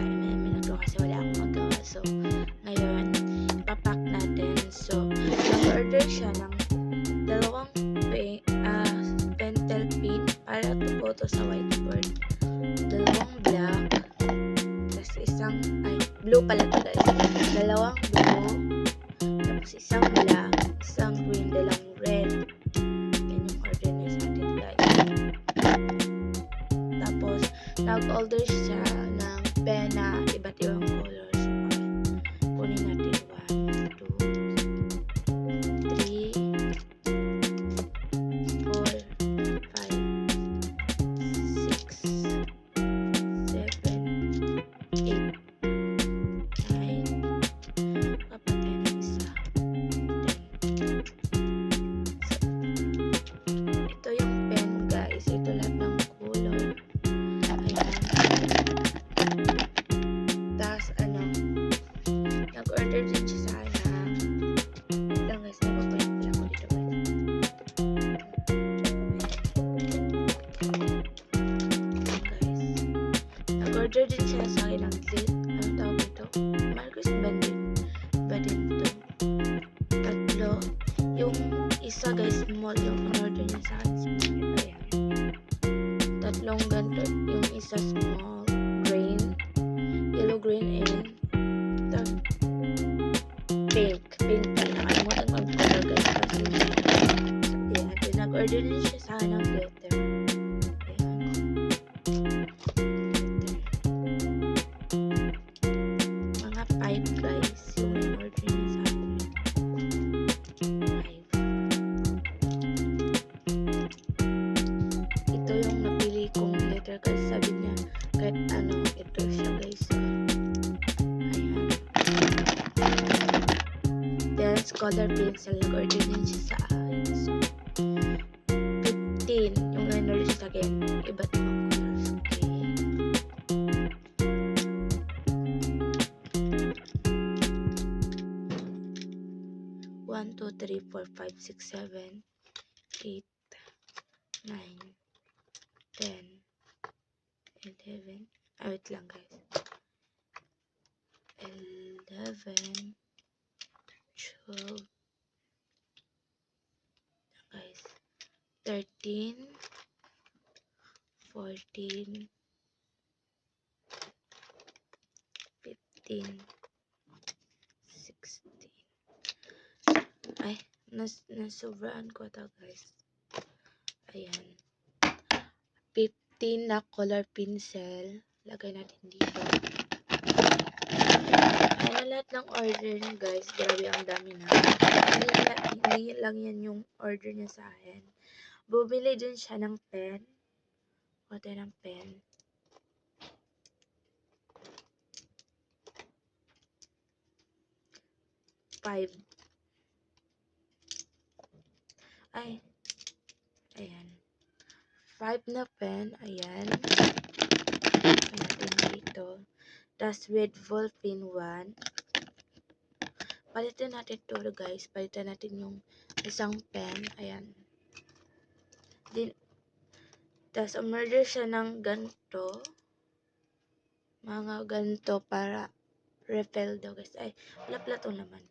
minute ko kasi wala akong magawa. So, ngayon, ipapack natin. So, nag-order siya ng dalawang pentel pin para tupoto sa whiteboard. Dalawang black, tapos isang, blue pala to guys. Dalawang blue, tapos isang black, isang green, dalawang red. Yan yung order niya sa atin guys. Tapos, nag-order siya ng pena, iba't ibang colors. Kunin natin 1, 2, 3, 4, 5, 6, 7, 8, 9, kapatid ng isa, 10. Ito yung pen guys, ito lahat ng color. Ayan. Tapos nag-order din siya sa lang guys, nag-order pala ko dito guys. Nag-order din siya sa akin ng glit. Ano tawag ito? Marcos ba din to? Tatlo. Yung isa guys, small yung in-order niya sa akin. Ayan. Tatlong ganito. Yung isa small, green, yellow, green, and pink. Pink pala. Nakalimutan ko ang color guys. Kasi, ayan. Nag-order din siya sa akin ng glitter. Mga 5 guys yung in-order niya sa akin. 5. Ito yung napili kong glitter kasi sabi niya kahit ito siya guys. Ayan. Then, color pencil. Nag-order din siya sa akin. So, 15 yung in-order siya sa akin. Iba't ibang colors. Okay. 1, 2, 3, 4, 5, 6, 7, 8, 9, 10, 11. Wait lang guys. 11, 12, guys. 13, 14, 15, 16. Ay, nasobraan ko ito guys. Ayan. 15 na color pencil. Lagay natin dito. Ayan na lahat ng order niya guys. Grabe ang dami na. Hindi lang yan yung order niya sa akin. Bumili din siya ng pen. O tayo ng pen. Ayan. Ayan. 5 na pen. Ayan. Natin dito. Tapos with ball pin 1. Palitan natin ito guys. Palitan natin yung isang pen. Ayan. Tapos umorder siya ng ganito. Mga ganito para refill daw guys. Ay, wala pala ito naman.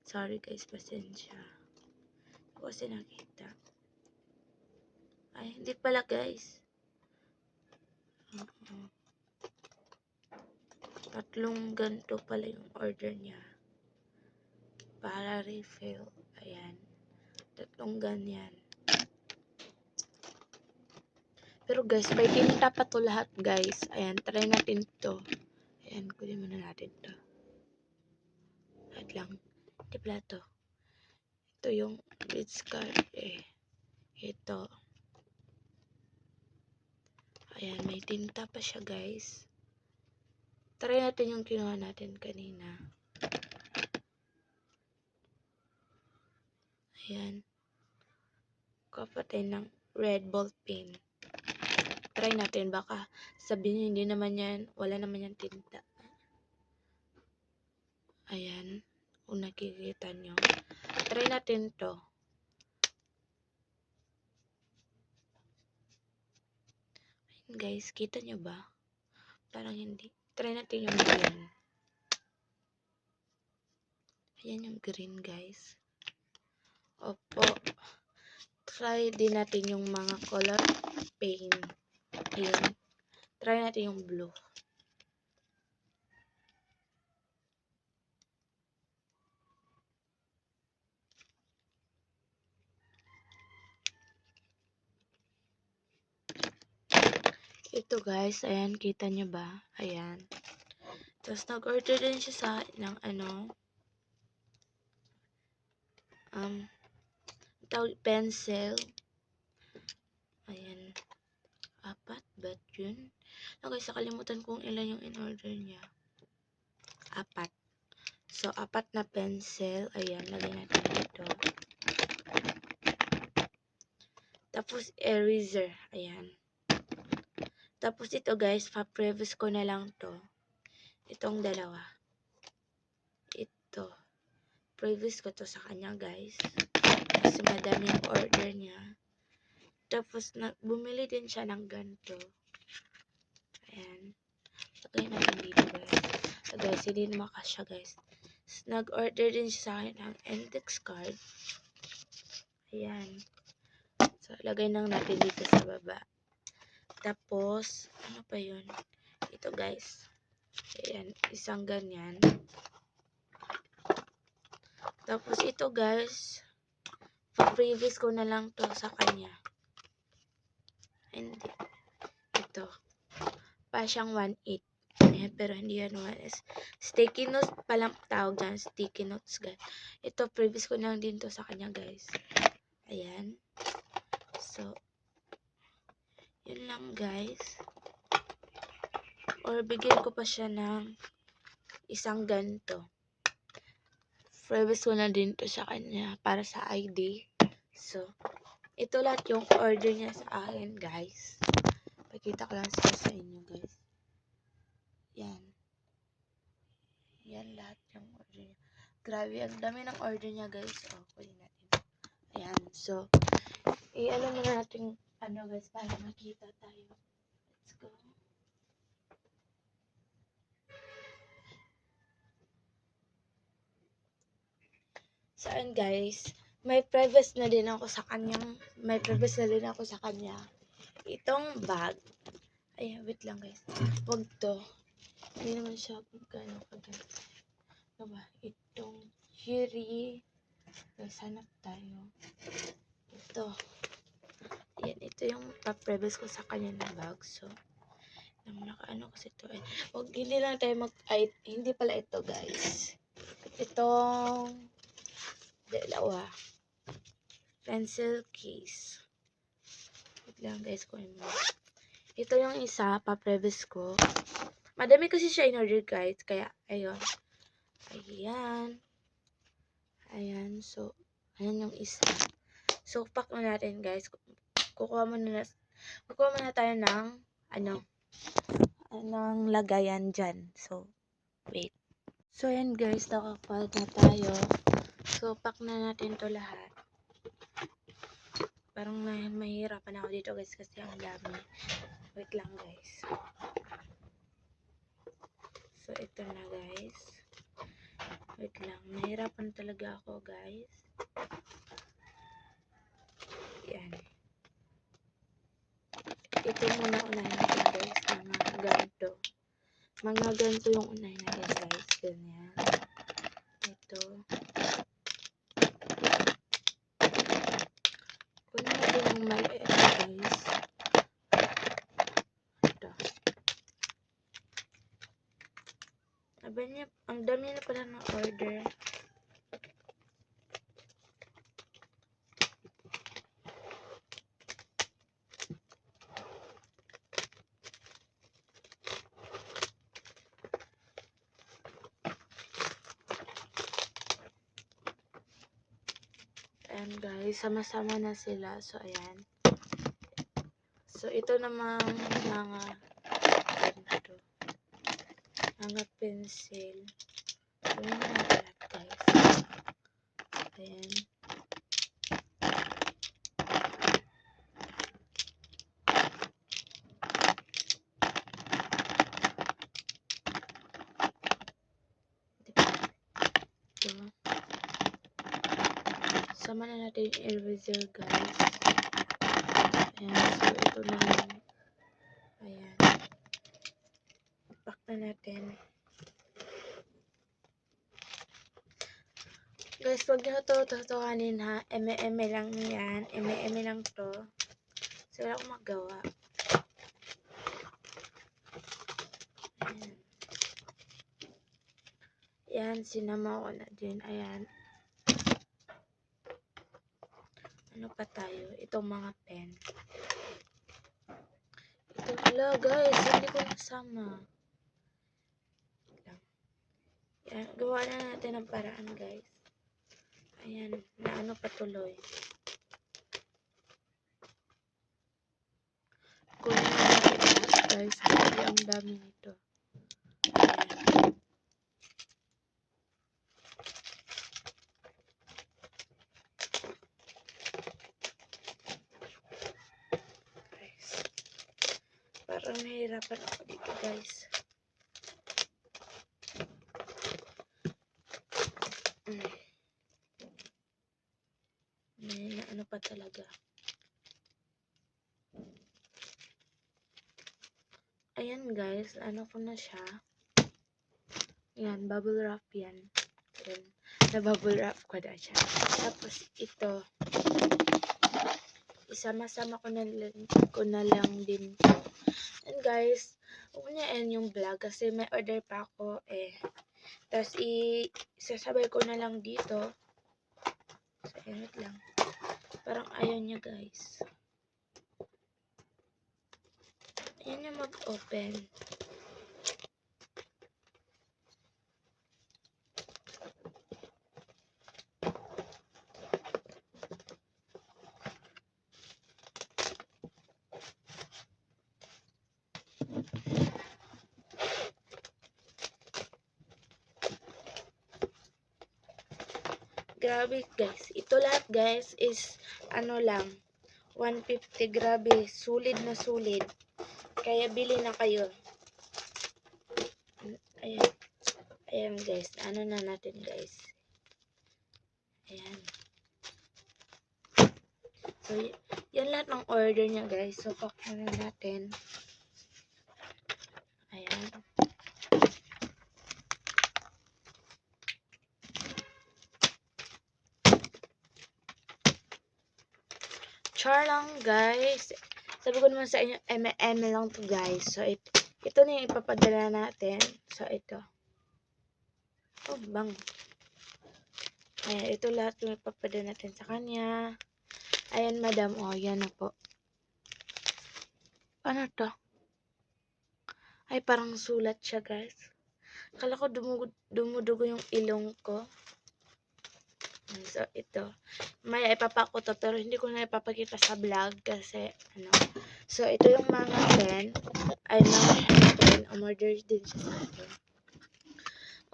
Sorry guys, pasensya. Ako kasi nakita. Ay, hindi pala guys. Tatlong ganito pala yung order niya. Para refill. Ayan. Tatlong ganyan. Pero guys, may tinta pa to lahat guys. Ayan, try natin to. Ayan, kunin muna natin to. Lahat lang. Hindi pala to. Ito yung bits card Ito. Ayan, may tinta pa siya guys. Try natin yung kinuha natin kanina. Ayan. Kapatid ng red ball pen. Try natin, baka sabihin hindi naman yan, wala naman yan tinta. Ayan, kung nakikita nyo. Try natin to. Ayan guys, kita nyo ba? Parang hindi. Try natin yung green. Ayan yung green, guys. Opo. Try din natin yung mga color paint. Ayan. Try natin yung blue. Ito guys, ayan, kita nyo ba? Ayan. Tapos nag-order din siya sa ng tawag pencil. Ayan. 4 ba't yun? No guys, nakalimutan kong ilan yung in-order niya. 4. So, 4 na pencil. Ayan, lagay natin dito. Tapos, eraser. Ayan. Tapos, ito guys, pa-previous ko na lang to. Itong dalawa. Ito. Previous ko to sa kanya guys. Kasi madami yung order niya. Tapos, bumili din siya ng ganito. Ayan. Lagay natin dito guys. So guys, hindi naman kasya guys. Nag-order din siya sa akin ng index card. Ayan. So, lagay lang natin dito sa baba. Tapos, ano pa yun? Ito guys. Ayan, isang ganyan. Tapos ito guys, pa-previous ko na lang to sa kanya. Hindi. Ito. Pa siyang 1/8. Ayan, pero hindi yan 1/8. Sticky notes palang tawag dyan. Sticky notes guys. Ito, previous ko na lang din to sa kanya guys. Ayan. So, yun lang guys. Or bigyan ko pa siya ng isang ganito. Previous ko na din to sa kanya para sa ID. So, ito lahat yung order niya sa akin guys. Pakita ko lang sa inyo guys. Yan. Yan lahat yung order niya. Grabe, ang dami ng order niya guys. O, kunin natin. Ayan. So, i-ano muna natin guys para makita tayo. Let's go. Saan guys? May previous na din ako sa kanyang, itong bag. Ay, wait lang guys. Wag to. Hindi naman siya gano'n kaganda. Ano ba? Itong Cheery. Guys, hanap tayo. Ito. Yan, ito yung pa-previous ko sa kanya na bag. So, nakaano kasi ito eh. Wag, hindi lang tayo hindi pala ito guys. Itong dalawa. Pencil case. Wait lang guys, kunin mo. Ito yung isa, pa-previous ko. Madami kasi siya in-order guys. Kaya, ayun. Ayan. Ayan. So, ayan yung isa. So, pack na natin guys. Kukuha muna tayo ng, ng lagayan dyan. So, wait. So, ayan guys. Nakakuha na tayo. So, pack na natin to lahat. Parang mahirapan ako dito guys kasi ang dami. Wait lang guys. So, ito na guys. Wait lang. Nahirapan talaga ako guys. Yan. Ito muna unahin natin guys. Mga ganito. Mga ganito yung unahin natin guys. Ganyan. Ito. Kunin natin yung maliit guys. Ito. Aba niya, ang dami na pala ng order. Ayan guys, sama-sama na sila. So, ayan. So, ito namang mga pencil. Ayan na lahat guys. Ayan. dito. Sama na natin yung eraser, guys. Ayan, so ito na lang. Ayan. Pack na natin. Guys, wag nyo to totohanin ha. Eme-eme lang yan. Eme-eme lang to. So, wala akong magawa. Ayan. Ayan, sinama ko na din. Ayan. Ano pa tayo? Itong mga pen. Ito pala, guys. Hindi ko nasama. Ayan, gawa na natin ng paraan, guys. Ayan, na ano patuloy. Kunin na natin lahat, guys. Kasi ang dami nito. Ayan. Guys. Parang nahihirapan ako dito, guys. May na ano pa talaga. Ayan, guys. Ano ko na siya. Ayan, bubble wrap yan. Ayan. Na-bubble wrap ko na siya. Tapos, ito. Isama-sama ko na lang din. And guys, huwag niya yung vlog kasi may order pa ako eh. Tapos, isasabay ko na lang dito. So, ayan lang. Parang ayaw niya, guys. Ayan niya mag-open. Grabe, guys. Ito lahat, guys, is ano lang. 150. Grabe. Sulit na sulit. Kaya bili na kayo. Ayan. Ayan, guys. Ano na natin, guys. Ayan. So, yan lahat ng order niya, guys. So, pack na natin. Ayan. Char lang, guys. Sabi ko naman sa inyo, eme lang to, guys. So, ito na yung ipapadala natin. So, ito. Oh, bang. Ayan, ito lahat yung ipapadala natin sa kanya. Ayan, madam. Oh, yan na po. Ano to? Ay, parang sulat siya, guys. Akala ko dumudugo yung ilong ko. So, ito. May ipapak ko to, pero hindi ko na ipapakita sa vlog kasi, ano. So, ito yung mga pen. Ay, mga pen. Umorder din siya sa akin.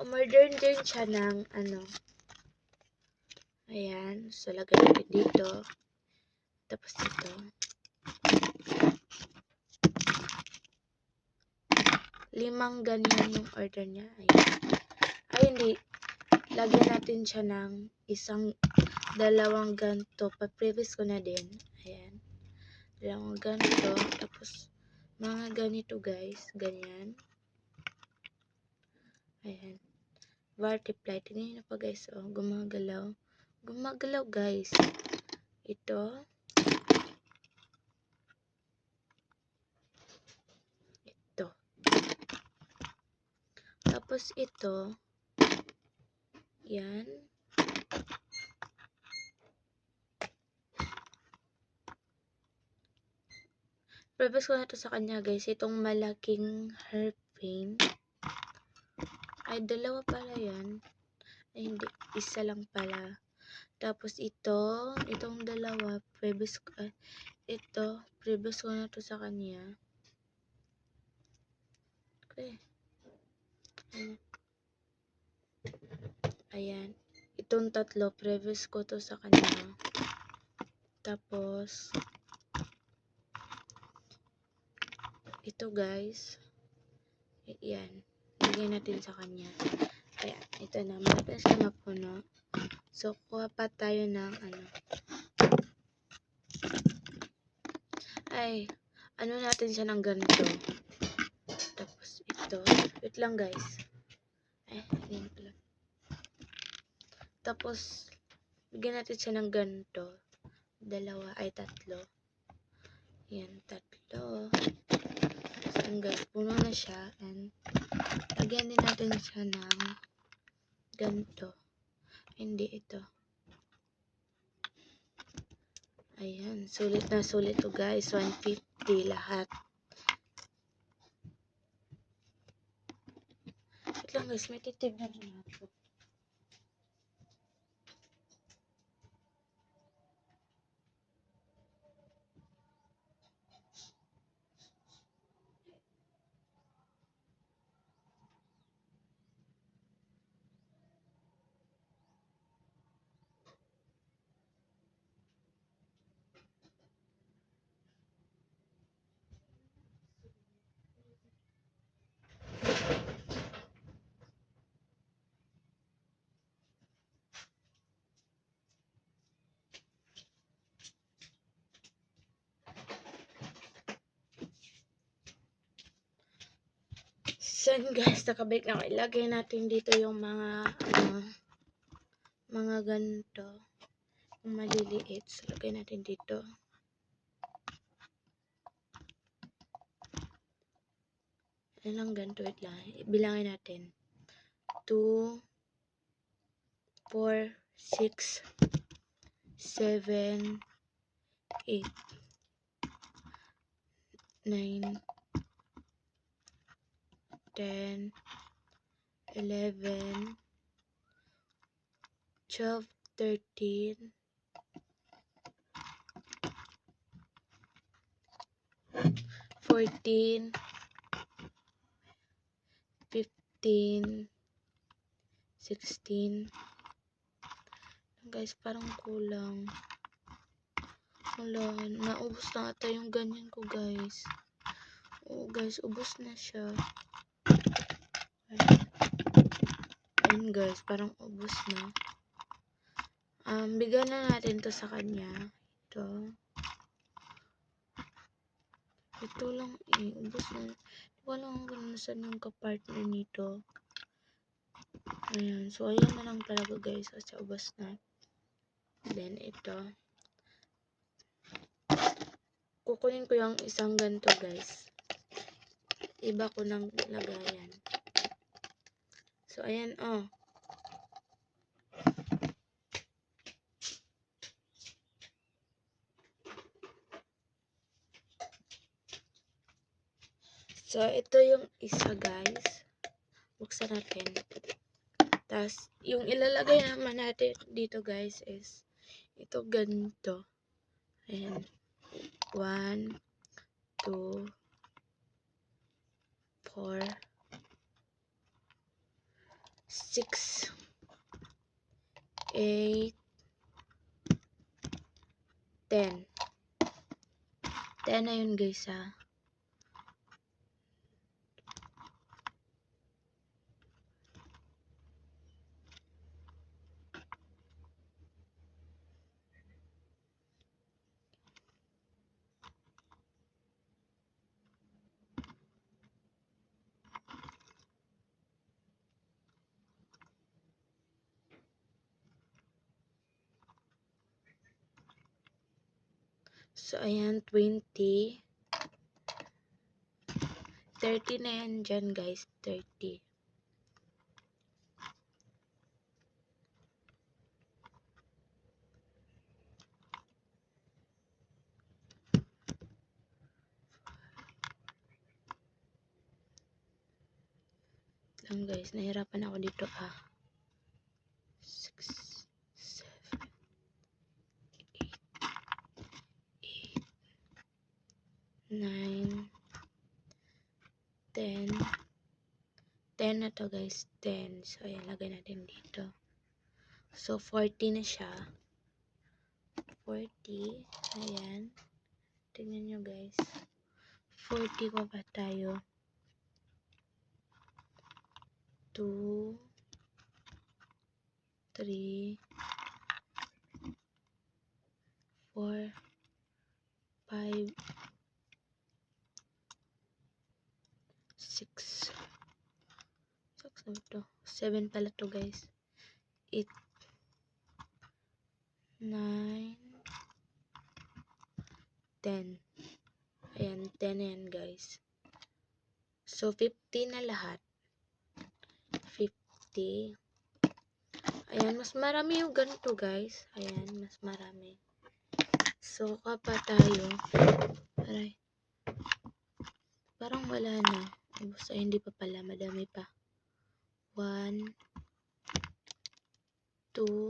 Umorder din siya ng, ano. Ayan. So, lagay natin dito. Tapos ito. 5 ganyan yung order niya. Ayan. Ay, hindi. Lagyan natin siya ng 2 ganito. Pa-previous ko na din. Ayan. 2 ganito. Tapos, mga ganito, guys. Ganyan. Ayan. Multiply. Tingnan nyo pa, guys. Oh, gumagalaw. Gumagalaw, guys. Ito. Ito. Tapos, ito. Yan. Previous ko na to sa kanya, guys. Itong malaking hairpin. Ay, 2 pala yan. Ay, hindi. 1 lang pala. Tapos ito. Itong 2. Previous ko. Ito. Previous ko na to sa kanya. Okay. Ayan. Itong 3. Previous ko to sa kanya. Tapos. Ito, guys. Ayan. Lagay natin sa kanya. Ayan, ito na. Malapit na siya mapuno. So, kuha pa tayo ng ano natin siya ng ganito. Tapos ito. Wait lang guys. Ayan pala. Tapos, bigyan natin siya ng ganito. Tatlo. Ayan, tatlo. So, guys, puno na siya. And, lagyan din natin siya ng ganito. Hindi ito. Ayan, sulit na sulit to guys. 150 lahat. Wait lang guys, may titignan na ako. So guys, nakabalik na ako. Ilagay natin dito yung mga ganito. Yung maliliit. So, lagay natin dito. Ano lang ganito? Wait lang. Bilangin natin. 2, 4, 6, 7, 8, 9, 10, 11, 12, 13, 14, 15, 16. Guys, parang kulang. Wala, naubos na ata yung ganyan ko guys. Oo guys, ubos na siya. Ayun guys, parang ubos na. Bigyan na natin to sa kanya. Ito lang ubos na. Hindi ko alam kung nasan yung kapartner nito. Ayan, so ayan na lang talaga guys, kasi ubos na. Then ito. Kukunin ko yung isang ganito guys. Iba ko ng lagayan. So ayan So ito yung isa guys. Buksan natin. Tapos yung ilalagay naman natin dito guys is ito ganito. Ayan. 1, 2, 4, 6, 8, 10. 10 na yun guys ha. So ayan, 20. 30 na yan dyan guys. 30. Lang guys, nahirapan ako dito 6, 7, 8, 9, 10. 10 na to guys, 10. So ayan, lagay natin dito. So 40 na siya. 40. Ayan. Tingnan nyo guys. 40 pa ba tayo? 2, 3, 4, 5, 6. 6 na to. 7 pala to guys. 8, 9, 10. Ayan, 10 na yan guys. So, 50 na lahat. 50. Ayan, mas marami yung ganito guys. Ayan, mas marami. So, kapa tayo. Aray. Parang wala na. Basta hindi pa pala. Madami pa. 1, 2,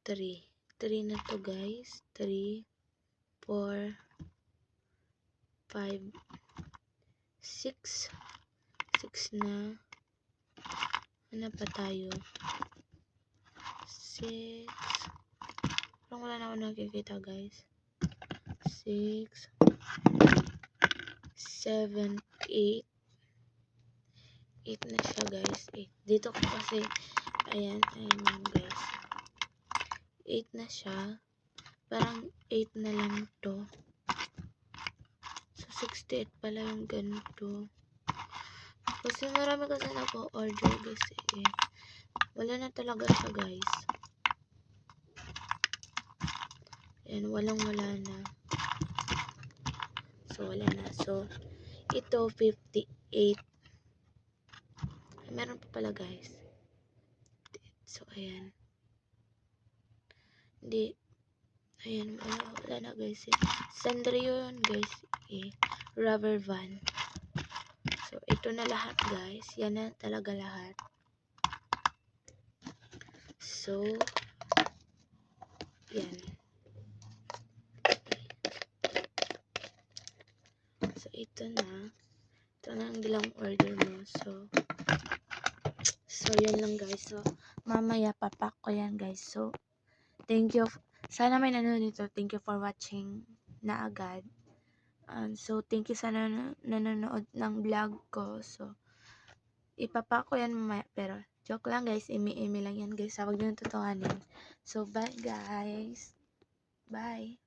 3. 3 na to guys. 3, 4, 5, 6. 6 na. Ano pa tayo? 6. Parang wala na ako nakikita guys. 6, 7, 8. 8 na siya guys. 8. Dito ko kasi, ayan yun guys. 8 na siya. Parang 8 na lang to. So, 68 pala yung ganito. Kasi marami kasi nag-order guys eh. Wala na talaga siya guys. Ayan, walang-wala na. So, wala na. So, ito 58. Meron pa pala guys. So, ayan. Hindi. Ayan, wala na guys eh. Sanrio yun guys eh. Rubber van. So, ito na lahat guys. Yan na talaga lahat. So, yan. So, ito na. Ito na ang bilang order mo. So, yan lang guys. So, mamaya papak ko yan guys. So, thank you. Sana may nanonood nito. Thank you for watching na agad. So, thank you sa nanonood ng vlog ko. So, ipapak ko yan mamaya. Pero, joke lang guys. Imi lang yan guys. Huwag nyo tutuhanin. So, bye guys. Bye.